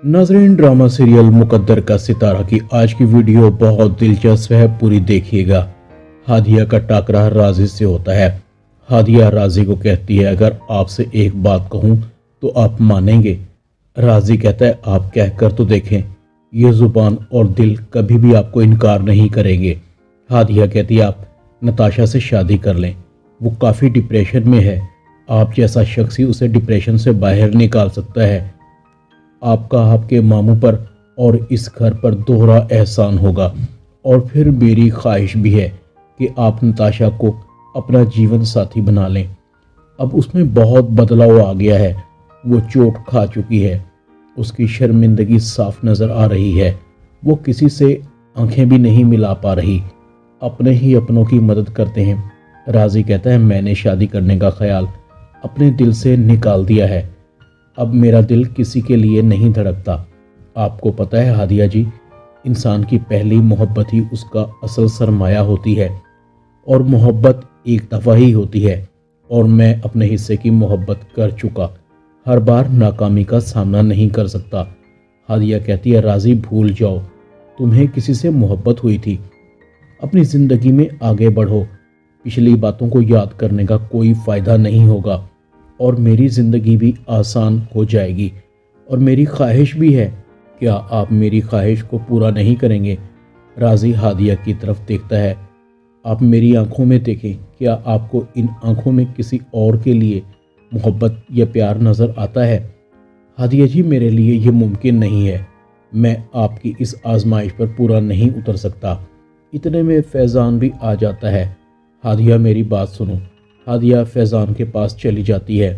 नाजरीन, drama serial मुकद्दर का सितारा की आज की वीडियो बहुत दिलचस्प है, पूरी देखिएगा। हादिया का टाकरा राजी से होता है। हादिया राजी को कहती है, अगर आपसे एक बात कहूं तो आप मानेंगे। राजी कहता है, आप कहकर तो देखें, ये जुबान और दिल कभी भी आपको इनकार नहीं करेंगे। हादिया कहती है, आप नताशा से शादी कर लें, वो काफ़ी डिप्रेशन में है, आप जैसा शख्स ही उसे डिप्रेशन से बाहर निकाल सकता है। आपका आपके मामू पर और इस घर पर दोहरा एहसान होगा। और फिर मेरी ख्वाहिश भी है कि आप नताशा को अपना जीवन साथी बना लें। अब उसमें बहुत बदलाव आ गया है, वो चोट खा चुकी है, उसकी शर्मिंदगी साफ नज़र आ रही है, वो किसी से आंखें भी नहीं मिला पा रही, अपने ही अपनों की मदद करते हैं। राजी कहता है, मैंने शादी करने का ख्याल अपने दिल से निकाल दिया है, अब मेरा दिल किसी के लिए नहीं धड़कता। आपको पता है हादिया जी, इंसान की पहली मोहब्बत ही उसका असल सरमाया होती है, और मोहब्बत एक दफ़ा ही होती है, और मैं अपने हिस्से की मोहब्बत कर चुका, हर बार नाकामी का सामना नहीं कर सकता। हादिया कहती है, राजी भूल जाओ, तुम्हें किसी से मोहब्बत हुई थी, अपनी ज़िंदगी में आगे बढ़ो, पिछली बातों को याद करने का कोई फ़ायदा नहीं होगा, और मेरी ज़िंदगी भी आसान हो जाएगी। और मेरी ख्वाहिश भी है, क्या आप मेरी ख्वाहिश को पूरा नहीं करेंगे? राजी हादिया की तरफ देखता है, आप मेरी आंखों में देखें, क्या आपको इन आंखों में किसी और के लिए मोहब्बत या प्यार नज़र आता है? हादिया जी, मेरे लिए ये मुमकिन नहीं है, मैं आपकी इस आजमाइश पर पूरा नहीं उतर सकता। इतने में फैज़ान भी आ जाता है। हादिया, मेरी बात सुनो। हादिया फैज़ान के पास चली जाती है।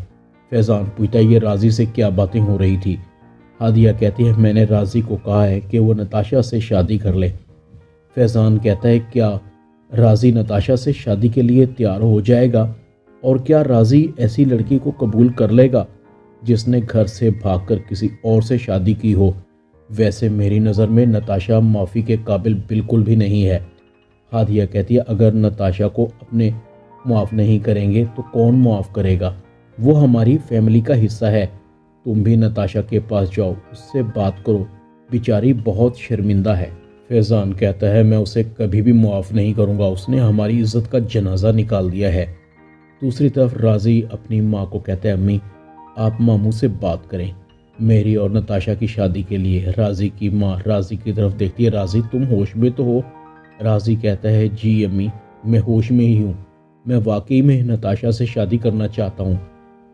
फैज़ान पूछता है, ये राजी से क्या बातें हो रही थी? हादिया कहती है, मैंने राजी को कहा है कि वो नताशा से शादी कर ले। फैज़ान कहता है, क्या राजी नताशा से शादी के लिए तैयार हो जाएगा? और क्या राजी ऐसी लड़की को कबूल कर लेगा जिसने घर से भागकर किसी और से शादी की हो? वैसे मेरी नज़र में नताशा माफ़ी के काबिल बिल्कुल भी नहीं है। हादिया कहती है, अगर नताशा को अपने माफ़ नहीं करेंगे तो कौन माफ़ करेगा? वो हमारी फैमिली का हिस्सा है। तुम भी नताशा के पास जाओ, उससे बात करो, बेचारी बहुत शर्मिंदा है। फैज़ान कहता है, मैं उसे कभी भी माफ़ नहीं करूँगा, उसने हमारी इज्जत का जनाजा निकाल दिया है। दूसरी तरफ राजी अपनी माँ को कहता है, अम्मी आप मामू से बात करें मेरी और नताशा की शादी के लिए। राजी की माँ राजी की तरफ देखती है, राजी तुम होश में तो हो? राजी कहता है, जी अम्मी, मैं होश में ही हूँ, मैं वाकई में नताशा से शादी करना चाहता हूँ।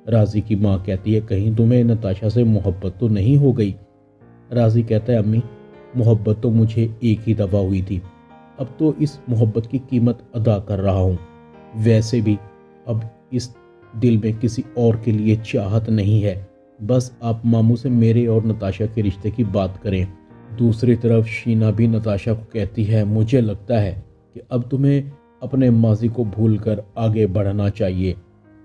राजी की माँ कहती है, कहीं तुम्हें नताशा से मोहब्बत तो नहीं हो गई? राजी कहता है, अम्मी मोहब्बत तो मुझे एक ही दफ़ा हुई थी, अब तो इस मोहब्बत की कीमत अदा कर रहा हूँ। वैसे भी अब इस दिल में किसी और के लिए चाहत नहीं है, बस आप मामू से मेरे और नताशा के रिश्ते की बात करें। दूसरी तरफ शीना भी नताशा को कहती है, मुझे लगता है कि अब तुम्हें अपने माजी को भूलकर आगे बढ़ना चाहिए,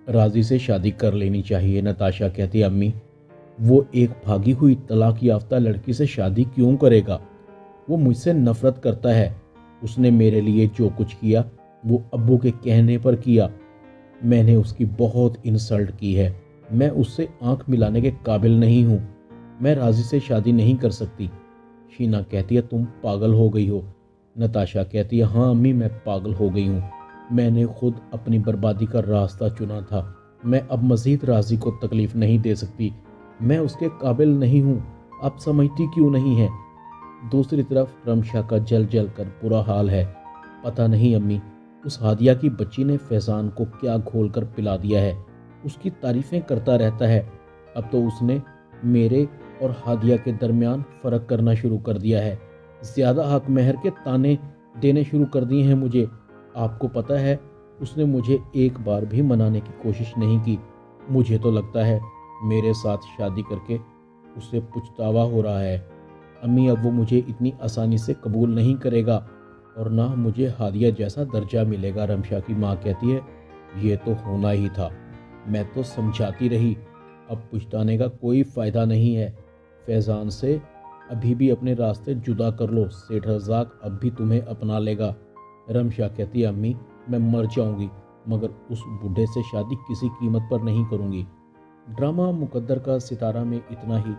राजी से शादी कर लेनी चाहिए। नताशा कहती है, अम्मी वो एक भागी हुई तलाक याफ्ता लड़की से शादी क्यों करेगा? वो मुझसे नफरत करता है, उसने मेरे लिए जो कुछ किया वो अब्बू के कहने पर किया, मैंने उसकी बहुत इंसल्ट की है, मैं उससे आंख मिलाने के काबिल नहीं हूँ, मैं राजी से शादी नहीं कर सकती। शीना कहती है, तुम पागल हो गई हो। नताशा कहती है, हाँ अम्मी मैं पागल हो गई हूँ, मैंने खुद अपनी बर्बादी का रास्ता चुना था, मैं अब मज़ीद राजी को तकलीफ़ नहीं दे सकती, मैं उसके काबिल नहीं हूँ, आप समझती क्यों नहीं है? दूसरी तरफ रमशा का जल जल कर बुरा हाल है। पता नहीं अम्मी, उस हादिया की बच्ची ने फैज़ान को क्या घोल कर पिला दिया है, उसकी तारीफ़ें करता रहता है, अब तो उसने मेरे और हादिया के दरमियान फ़र्क करना शुरू कर दिया है, ज़्यादा हक महर के ताने देने शुरू कर दिए हैं मुझे। आपको पता है उसने मुझे एक बार भी मनाने की कोशिश नहीं की। मुझे तो लगता है मेरे साथ शादी करके उससे पछतावा हो रहा है। अम्मी अब वो मुझे इतनी आसानी से कबूल नहीं करेगा, और ना मुझे हादिया जैसा दर्जा मिलेगा। रमशा की माँ कहती है, ये तो होना ही था, मैं तो समझाती रही, अब पछताने का कोई फ़ायदा नहीं है। फैज़ान से अभी भी अपने रास्ते जुदा कर लो, सेठ रज़ाक अब भी तुम्हें अपना लेगा। रमशा कहती है, अम्मी मैं मर जाऊंगी मगर उस बूढ़े से शादी किसी कीमत पर नहीं करूंगी। ड्रामा मुकद्दर का सितारा में इतना ही।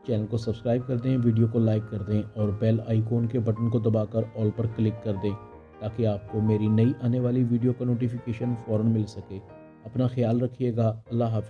چینل کو سبسکرائب کر دیں، ویڈیو کو لائک کر دیں اور بیل آئیکن کے بٹن کو دبا کر آل پر کلک کر دیں تاکہ آپ کو میری نئی آنے والی ویڈیو کا نوٹیفیکیشن فوراً مل سکے۔ اپنا خیال رکھیے گا۔ اللہ حافظ۔